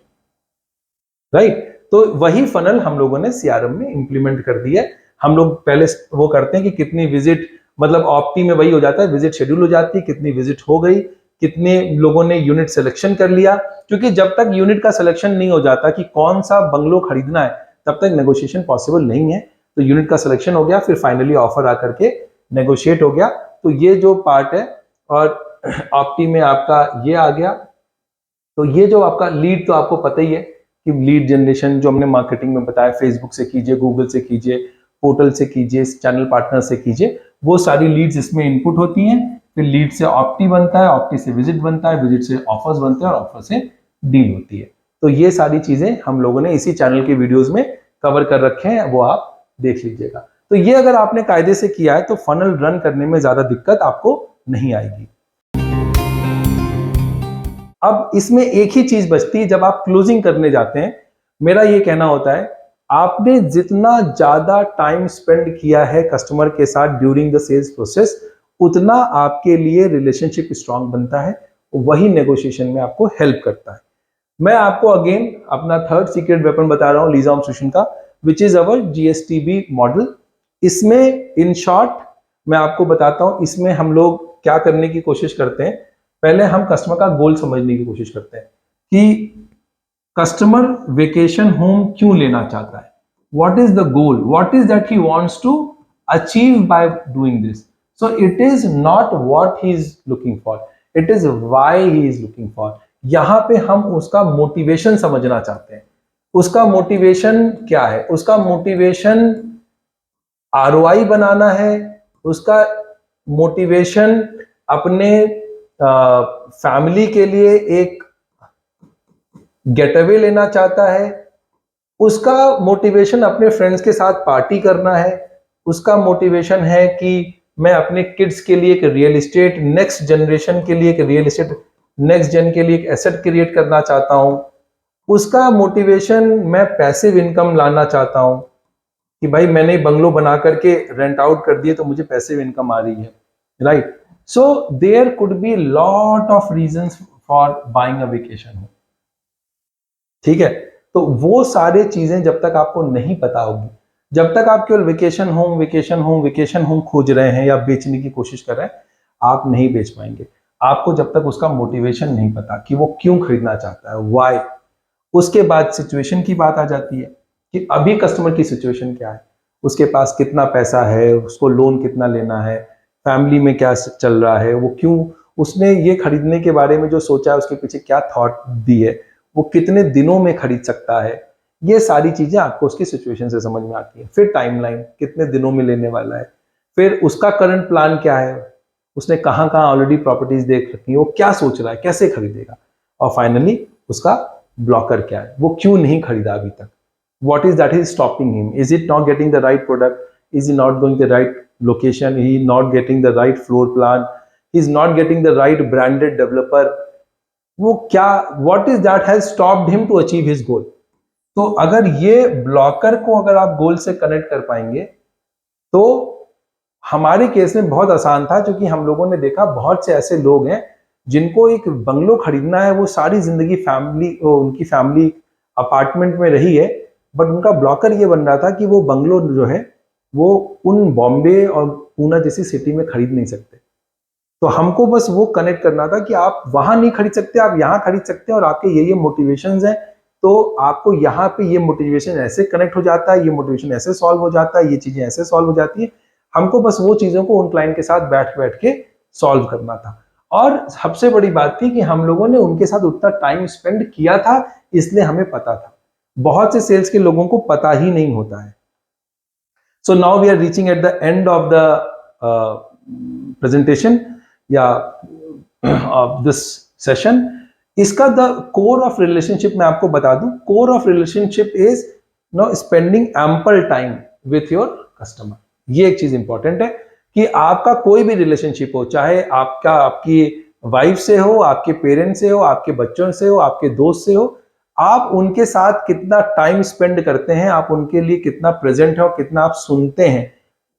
Speaker 1: राइट। तो वही फनल हम लोगों ने सीआरएम में इंप्लीमेंट कर दिया है। हम लोग पहले वो करते हैं कि कितनी विजिट, मतलब ऑप्टी में वही हो जाता है, विजिट शेड्यूल हो जाती है, कितनी विजिट हो गई, कितने लोगों ने यूनिट सिलेक्शन कर लिया। क्योंकि जब तक यूनिट का सिलेक्शन नहीं हो जाता कि कौन सा बंगलो खरीदना है, तब तक नेगोशिएशन पॉसिबल नहीं है। तो यूनिट का सिलेक्शन हो गया, फिर फाइनली ऑफर आकर के नेगोशिएट हो गया। तो ये जो पार्ट है, और ऑप्टी में आपका ये आ गया। तो ये जो आपका लीड, तो आपको पता ही है कि लीड जनरेशन जो हमने मार्केटिंग में बताया, फेसबुक से कीजिए, गूगल से कीजिए, पोर्टल से कीजिए, चैनल पार्टनर से कीजिए, वो सारी लीड्स इसमें इनपुट होती हैं। फिर लीड से ऑप्टी बनता है, ऑप्टी से विजिट बनता है, विजिट से ऑफर्स बनते हैं और ऑफर से डील होती है। तो ये सारी चीजें हम लोगों ने इसी चैनल के वीडियोस में कवर कर रखे हैं, वो आप देख लीजिएगा। तो ये अगर आपने कायदे से किया है तो फनल रन करने में ज्यादा दिक्कत आपको नहीं आएगी। अब इसमें एक ही चीज बचती है, जब आप क्लोजिंग करने जाते हैं, मेरा ये कहना होता है आपने जितना ज्यादा टाइम स्पेंड किया है कस्टमर के साथ ड्यूरिंग द सेल्स प्रोसेस, उतना आपके लिए रिलेशनशिप स्ट्रांग बनता है, वही नेगोशिएशन में आपको हेल्प करता है। मैं आपको अगेन अपना थर्ड सीक्रेट वेपन बता रहा हूं लीजा ऑब्सोल्यूशन का, विच इज अवर जीएसटीबी मॉडल। इसमें इन शॉर्ट मैं आपको बताता हूं, इसमें हम लोग क्या करने की कोशिश करते हैं। पहले हम कस्टमर का गोल समझने की कोशिश करते हैं कि कस्टमर वेकेशन होम क्यों लेना चाहता है, what is the goal, what is that he wants to achieve by doing this. So it is not what he is looking for, it is why he is looking for. यहां पे हम उसका मोटिवेशन समझना चाहते हैं। उसका मोटिवेशन क्या है? उसका मोटिवेशन आरओआई बनाना है, उसका मोटिवेशन अपने फैमिली के लिए एक गेट अवे लेना चाहता है, उसका मोटिवेशन अपने फ्रेंड्स के साथ पार्टी करना है, उसका मोटिवेशन है कि मैं अपने किड्स के लिए एक रियल एस्टेट नेक्स्ट जनरेशन के लिए एक रियल एस्टेट नेक्स्ट जेन के लिए एक एसेट क्रिएट करना चाहता हूं, उसका मोटिवेशन मैं पैसिव इनकम लाना चाहता हूं कि भाई मैंने बंगलो बना करके रेंट आउट कर दिए तो मुझे पैसिव इनकम आ रही है, right. So there could be lot of reasons for buying a vacation home, ठीक है। तो वो सारे चीजें जब तक आपको नहीं पता होगी, जब तक आप केवल vacation home vacation home vacation home खोज रहे हैं या बेचने की कोशिश कर रहे हैं, आप नहीं बेच पाएंगे। आपको जब तक उसका मोटिवेशन नहीं पता कि वो क्यों खरीदना चाहता है, व्हाई। उसके बाद सिचुएशन की बात आ जाती है कि अभी कस्टमर की सिचुएशन क्या है, उसके पास कितना पैसा है, उसको लोन कितना लेना है, फैमिली में क्या चल रहा है, वो क्यों उसने ये खरीदने के बारे में जो सोचा है उसके पीछे क्या थॉट दी है, वो कितने दिनों में खरीद सकता है। ये सारी चीजें आपको उसकी सिचुएशन से समझ में आती है। फिर टाइमलाइन, कितने दिनों में लेने वाला है, फिर उसका करंट प्लान क्या है, उसने कहाँ कहाँ ऑलरेडी प्रॉपर्टीज देख रखी है, वो क्या सोच रहा है, कैसे खरीदेगा, और फाइनली उसका ब्लॉकर क्या है, वो क्यों नहीं खरीदा अभी तक, what is that is stopping him, is it not getting the right product, is he not going the right location, he not getting the right floor plan, he is not getting the right branded developer, वो क्या, what is that has stopped him to achieve his goal। तो अगर ये ब्लॉकर को अगर आप गोल से कनेक्ट कर पाएंगे तो हमारे केस में बहुत आसान था, क्योंकि हम लोगों ने देखा बहुत से ऐसे लोग हैं जिनको एक बंगलो खरीदना है, वो सारी जिंदगी उनकी फैमिली अपार्टमेंट में रही है, बट उनका ब्लॉकर ये बन रहा था कि वो बंगलो जो है वो उन बॉम्बे और पूना जैसी सिटी में खरीद नहीं सकते। तो हमको बस वो कनेक्ट करना था कि आप वहां नहीं खरीद सकते, आप यहाँ खरीद सकते हैं, और आपके ये मोटिवेशंस हैं, तो आपको यहाँ पे ये मोटिवेशन ऐसे कनेक्ट हो जाता है, ये मोटिवेशन ऐसे सॉल्व हो जाता है, ये चीजें ऐसे सॉल्व हो जाती है। हमको बस वो चीजों को उन क्लाइंट के साथ बैठ के सॉल्व करना था। और सबसे बड़ी बात थी कि हम लोगों ने उनके साथ उतना टाइम स्पेंड किया था, इसलिए हमें पता था। बहुत से सेल्स के लोगों को पता ही नहीं होता है। So now we are reaching at the end of the presentation या ऑफ दिस सेशन। इसका द कोर ऑफ रिलेशनशिप मैं आपको बता दूं, core of relationship is no spending ample time with your customer. ये एक चीज इंपॉर्टेंट है कि आपका कोई भी रिलेशनशिप हो, चाहे आपका आपकी वाइफ से हो, आपके पेरेंट्स से हो, आपके बच्चों से हो, आपके दोस्त से हो, आप उनके साथ कितना टाइम स्पेंड करते हैं, आप उनके लिए कितना प्रेजेंट है और कितना आप सुनते हैं,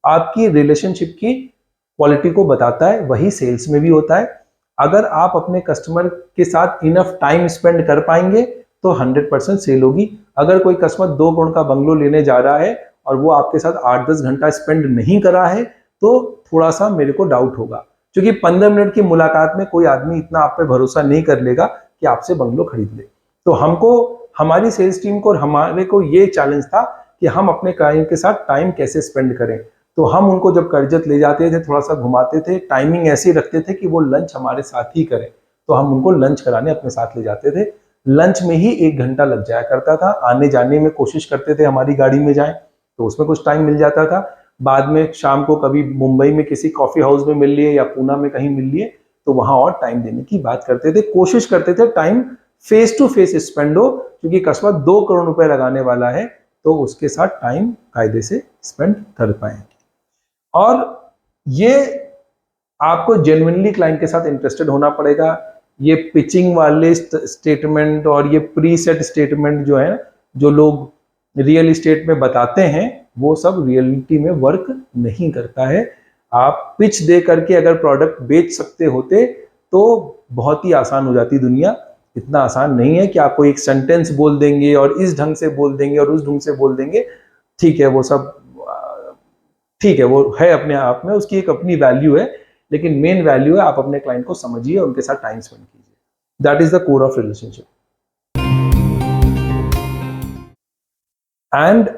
Speaker 1: आपकी रिलेशनशिप की क्वालिटी को बताता है। वही सेल्स में भी होता है। अगर आप अपने कस्टमर के साथ इनफ टाइम स्पेंड कर पाएंगे तो 100% सेल होगी। अगर कोई कस्टमर 2 करोड़ का बंगलो लेने जा रहा है और वो आपके साथ 8-10 घंटा स्पेंड नहीं करा है तो थोड़ा सा मेरे को डाउट होगा, क्योंकि 15 मिनट की मुलाकात में कोई आदमी इतना आप पे भरोसा नहीं कर लेगा कि आपसे बंगलो खरीद ले। तो हमको, हमारी सेल्स टीम को और हमारे को ये चैलेंज था कि हम अपने क्लाइंट के साथ टाइम कैसे स्पेंड करें। तो हम उनको जब कर्जत ले जाते थे, थोड़ा सा घुमाते थे, टाइमिंग ऐसी रखते थे कि वो लंच हमारे साथ ही करें। तो हम उनको लंच कराने अपने साथ ले जाते थे। लंच में ही 1 घंटा लग जाया करता था। आने जाने में कोशिश करते थे हमारी गाड़ी में जाएं तो उसमें कुछ टाइम मिल जाता था। बाद में शाम को कभी मुंबई में किसी कॉफी हाउस में मिल लिए या पूना में कहीं मिल लिए तो वहां और टाइम देने की बात करते थे। कोशिश करते थे time face to face spend हो, क्योंकि कस्टमर 2 करोड़ रुपए लगाने वाला है तो उसके साथ टाइम कायदे से स्पेंड कर पाए। और ये आपको जेन्युइनली क्लाइंट के साथ इंटरेस्टेड होना पड़ेगा। ये पिचिंग वाले स्टेटमेंट और ये प्री सेट स्टेटमेंट जो है, जो लोग रियल एस्टेट में बताते हैं, वो सब रियलिटी में वर्क नहीं करता है। आप पिच दे करके अगर प्रोडक्ट बेच सकते होते तो बहुत ही आसान हो जाती दुनिया। इतना आसान नहीं है कि आपको एक सेंटेंस बोल देंगे और इस ढंग से बोल देंगे और उस ढंग से बोल देंगे। ठीक है, वो सब ठीक है, वो है अपने आप में, उसकी एक अपनी वैल्यू है, लेकिन मेन वैल्यू है आप अपने क्लाइंट को समझिए, उनके साथ टाइम स्पेंड कीजिए। That is the core of relationship. And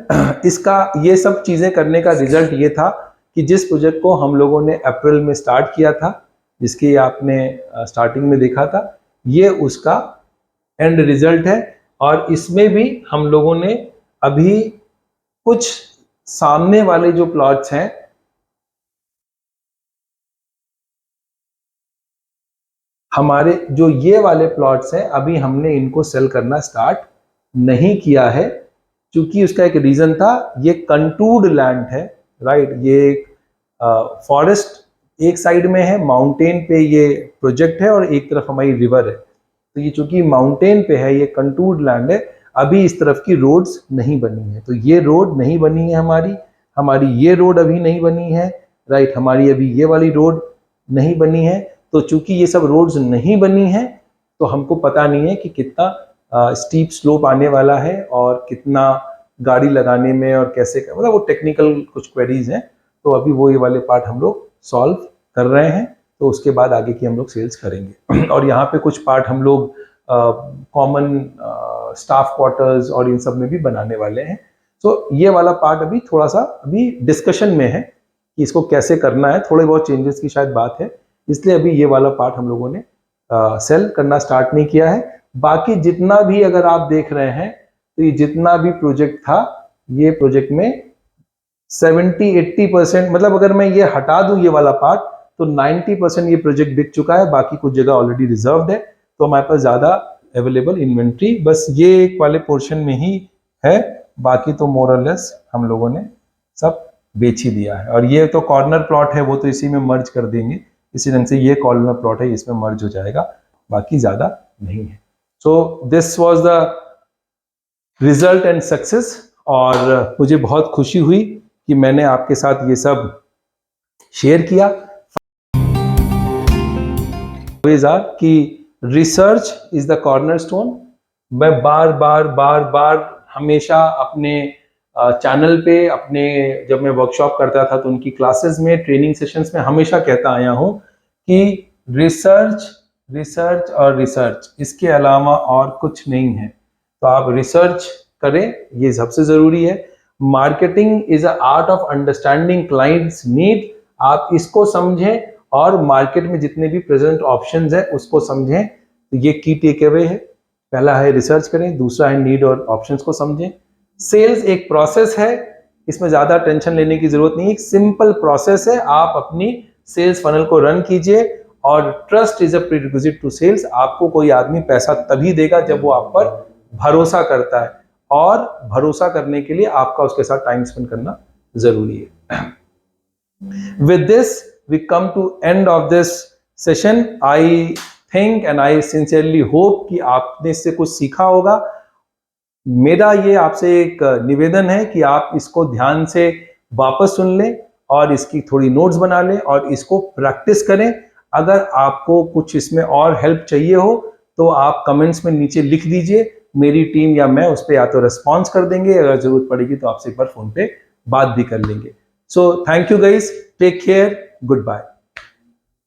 Speaker 1: इसका ये सब चीजें करने का रिजल्ट ये था कि जिस प्रोजेक्ट को हम लोगों ने अप्रैल में स्टार्ट किया था, जिसकी आपने स्टार्टिंग में देखा था, ये उसका एंड रिजल्ट है। और इसमें भी हम लोगों ने अभी कुछ सामने वाले जो प्लॉट्स हैं, हमारे जो ये वाले प्लॉट्स हैं, अभी हमने इनको सेल करना स्टार्ट नहीं किया है, क्योंकि उसका एक रीजन था, ये कंटूर्ड लैंड है, राइट। ये फॉरेस्ट एक साइड में है, माउंटेन पे ये प्रोजेक्ट है और एक तरफ हमारी रिवर है। तो ये चूंकि माउंटेन पे है, ये कंटूर्ड लैंड है, अभी इस तरफ की रोड्स नहीं बनी है। तो ये रोड नहीं बनी है हमारी ये रोड अभी नहीं बनी है, राइट। हमारी अभी ये वाली रोड नहीं बनी है। तो चूंकि ये सब रोड्स नहीं बनी है, तो हमको पता नहीं है कि कितना स्टीप स्लोप आने वाला है और कितना गाड़ी लगाने में और कैसे, मतलब वो टेक्निकल कुछ क्वेरीज हैं। तो अभी वो ये वाले पार्ट हम लोग सॉल्व कर रहे हैं, तो उसके बाद आगे की हम लोग सेल्स करेंगे। और यहाँ पे कुछ पार्ट हम लोग कॉमन स्टाफ क्वार्टर्स और इन सब में भी बनाने वाले हैं। तो ये वाला पार्ट अभी थोड़ा सा अभी डिस्कशन में है कि इसको कैसे करना है, थोड़े बहुत चेंजेस की शायद बात है, इसलिए अभी ये वाला पार्ट हम लोगों ने सेल करना स्टार्ट नहीं किया है। बाकी जितना भी अगर आप देख रहे हैं, तो ये जितना भी प्रोजेक्ट था, ये प्रोजेक्ट में 70-80%, मतलब अगर मैं ये हटा दूं ये वाला पार्ट, तो 90% ये प्रोजेक्ट बिक चुका है। बाकी कुछ जगह ऑलरेडी रिजर्व्ड है, तो हमारे पास ज्यादा अवेलेबल इन्वेंट्री बस ये एक वाले पोर्शन में ही है। बाकी तो मोर और लेस हम लोगों ने सब बेच ही दिया है। और ये तो कॉर्नर प्लॉट है, वो तो इसी में मर्ज कर देंगे, इसी ढंग से ये कॉर्नर प्लॉट है, इसमें मर्ज हो जाएगा, बाकी ज्यादा नहीं है। So this was the result and success. और मुझे बहुत खुशी हुई कि मैंने आपके साथ ये सब शेयर किया। कि रिसर्च इज द कॉर्नरस्टोन। मैं बार बार हमेशा अपने चैनल पे, अपने जब मैं वर्कशॉप करता था तो उनकी क्लासेस में, ट्रेनिंग सेशंस में हमेशा कहता आया हूं कि रिसर्च रिसर्च और रिसर्च, इसके अलावा और कुछ नहीं है। तो आप रिसर्च करें, ये सबसे जरूरी है। Marketing is a art of understanding clients need. आप इसको समझें और मार्केट में जितने भी प्रेजेंट ऑप्शंस है उसको समझें। तो ये की टेक अवे है। पहला है रिसर्च करें, दूसरा है नीड और ऑप्शंस को समझें। सेल्स एक प्रोसेस है, इसमें ज्यादा टेंशन लेने की जरूरत नहीं, एक सिंपल प्रोसेस है। आप अपनी सेल्स फनल को रन कीजिए और trust is a prerequisite to sales. आपको कोई आदमी पैसा तभी देगा जब वो आप पर भरोसा करता है, और भरोसा करने के लिए आपका उसके साथ टाइम स्पेंड करना जरूरी है। With this we come to end of this session. I think and I sincerely hope कि आपने इससे कुछ सीखा होगा। मेरा ये आपसे एक निवेदन है कि आप इसको ध्यान से वापस सुन लें और इसकी थोड़ी नोट्स बना लें और इसको प्रैक्टिस करें। अगर आपको कुछ इसमें और हेल्प चाहिए हो तो आप कमेंट्स में नीचे लिख दीजिए, मेरी टीम या मैं उस पर या तो रिस्पॉन्स कर देंगे, अगर जरूरत पड़ेगी तो आपसे एक बार फोन पे बात भी कर लेंगे। So thank you guys, take care, good bye.